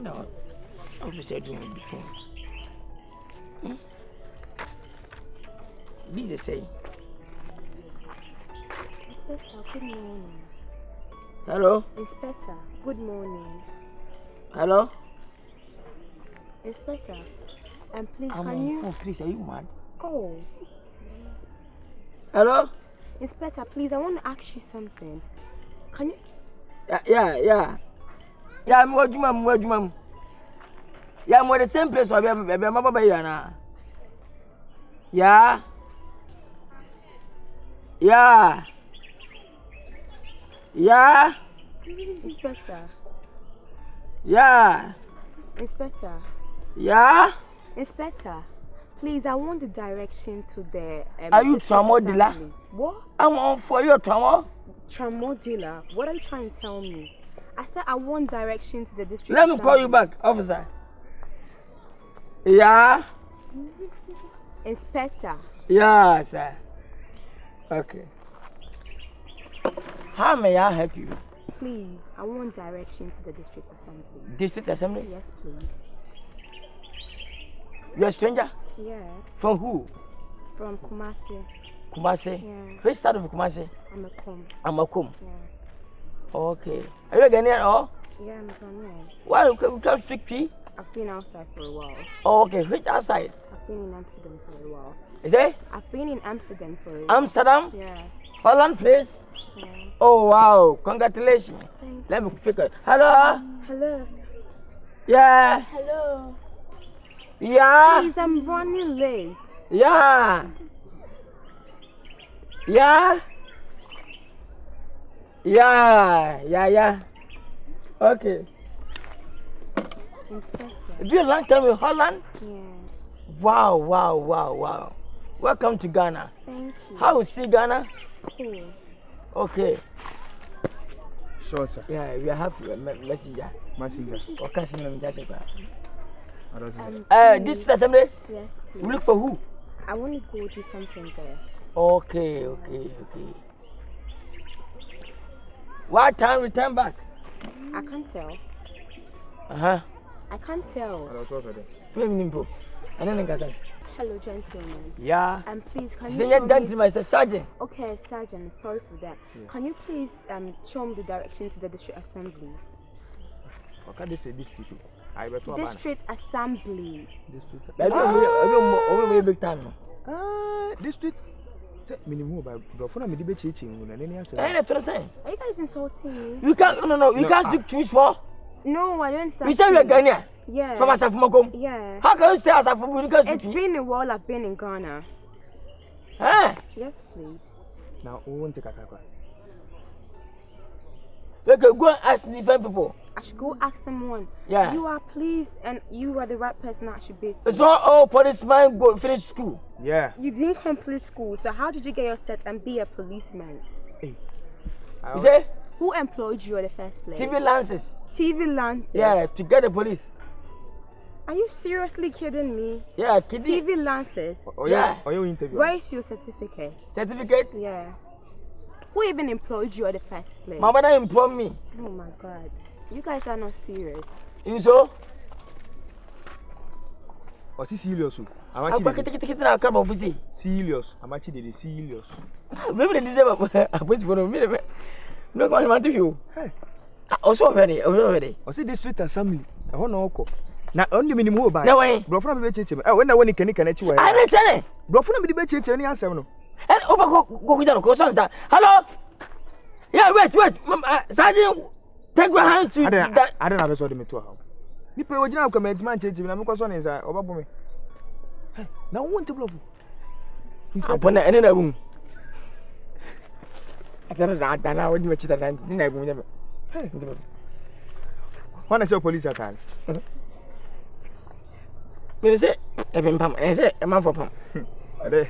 No. Officer doing it before. Busy say. Inspector, good morning. Hello? Inspector, good morning. Hello? Inspector, and please I'm can on you... phone, please, are you mad? Oh. Hello? Inspector, please, I want to ask you something. Can you... Yeah, I'm watching mom. Yeah, I'm the same place or baby. Yeah. Inspector. Yeah. Inspector. Yeah. Inspector, please, I want the direction to the... Are you Tramo dealer? What? I'm on for your Tramo. Tramo dealer? What are you trying to tell me? I said I want direction to the district Let me call you back, officer. Yeah. Inspector. Yeah, sir. Okay. How may I help you? Please, I want direction to the district assembly. District assembly? Yes, please. You're a stranger? Yeah. From who? From Kumasi. Kumasi? Yeah. Which side of Kumasi? Amakum. Yeah. Yeah. Okay. Are you a Ghanaian or? Yeah, I'm Ghanaian. Why you can't speak P? I've been outside for a while. Oh, okay. Which outside? I've been in Amsterdam for a while. Is it? I've been in Amsterdam for a while. Amsterdam? Yeah. Holland place? Yeah. Oh, wow. Congratulations. Let me pick it. Hello? Hello. Yeah. Hello. Yeah. Please, I'm running late. Yeah. Yeah. Yeah. Okay. Inspector. Have you a long time in Holland? Yeah. Wow. Welcome to Ghana. Thank you. How is Ghana? Cool. Okay. Sure, sir. Yeah, we have a messenger. Okay, this assembly? Yes, please. We look for who? I want to go do something there. Okay. What time return back? I can't tell. I can't tell. Hello, gentlemen. Yeah. And please, can you show me... gentleman, it's a sergeant. Okay, sergeant. Sorry for that. Yeah. Can you please show me the direction to the district assembly? What can they say district? District assembly. District. Big time. District. Minimum by Brofona Medibe teaching. Are you guys insulting me? You can't. No. You can't speak Jewish for. No, I don't understand. You say you're Ghanaian? Yeah. From Asafumakom? Yeah. How can you stay Asafumakom? It's been a while I've been in Ghana. Huh? Yes, please. Now, who won't take a car? Okay, go and ask different people. I should go ask someone. Yeah. You are pleased and you are the right person I should be. It's not all policemen go finish school. Yeah. You didn't complete school, so how did you get your set and be a policeman? Hey. You say? Who employed you in the first place? TV Lances. TV Lances? Yeah, to get the police. Are you seriously kidding me? Yeah, kidding. TV Lances? Oh, yeah. Are you interview? Where is your certificate? Certificate? Yeah. Who even employed you in the first place? My mother employed me. Oh my God. You guys are not serious. You so? Oh, see serious. I'm actually serious. I'm actually serious. Maybe the December. I put for me. No, I want to you. Hey. Also already. I see district assembly. I want to go. Now only minimum by. No way. Brofona be cheche. When I want to connect you. I don't tell. Brofona be cheche any answer no. And over go that. Hello? Yeah, wait. Sergeant, take my hands to that. I don't have a sort of me to how. You pay original comment man cheche na me ko so ne say obabo me. Hey, now want to blow. Upon the end of the room. I don't know what you cheat and hey. When I say police attack. Me say, I say, a man for pump. They